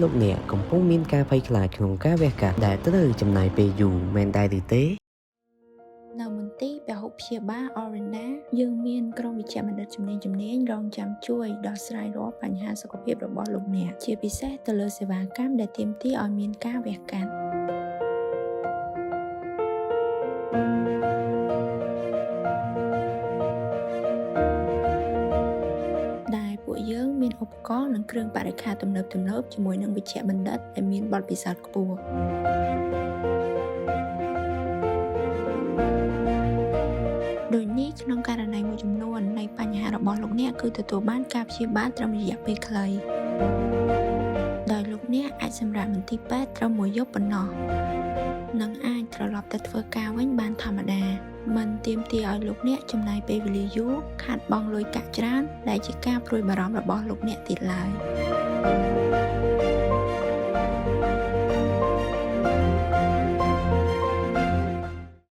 លោកអ្នកកំពុងមានការភ័យខ្លាចក្នុងការវះកាត់ដែលត្រូវចំណាយពេលយូរមែនដែរឬទេនៅមន្ទីរពហុព្យាបាល Orenda យើងមានក្រុមវិជ្ជាបណ្ឌិតជំនាញរងចាំជួយដោះស្រាយរាល់បញ្ហាសុខភាពរបស់លោកអ្នកជាពិសេសទៅលើសេវាកម្មដែលទាមទារឲ្យមានការវះកាត់ដែលពួកយើងមានឧបករណ៍និងគ្រឿងបរិក្ខារទំនើបជាមួយនឹងវិជ្ជាបណ្ឌិតដែលមានបទពិសោធន៍ខ្ពស់ដូចនេះក្នុងករណីមួយចំនួននៃបញ្ហារបស់លោកអ្នកគឺទទួលបានការព្យាបាលត្រឹមរយៈពេលខ្លីដោយលោកអ្នកអាចសម្រាកមន្ទីរពេទ្យត្រឹម1យប់ប៉ុណ្ណោះនិងអាចត្រឡប់ទៅធ្វើការវិញបានធម្មតាមិនទាមទារឲ្យលោកអ្នកចំណាយពេលវេលាយូរខាតបង់លុយកាក់ច្រើនដែលជាការព្រួយបារម្ភរបស់លោកអ្នកទៀតឡើយ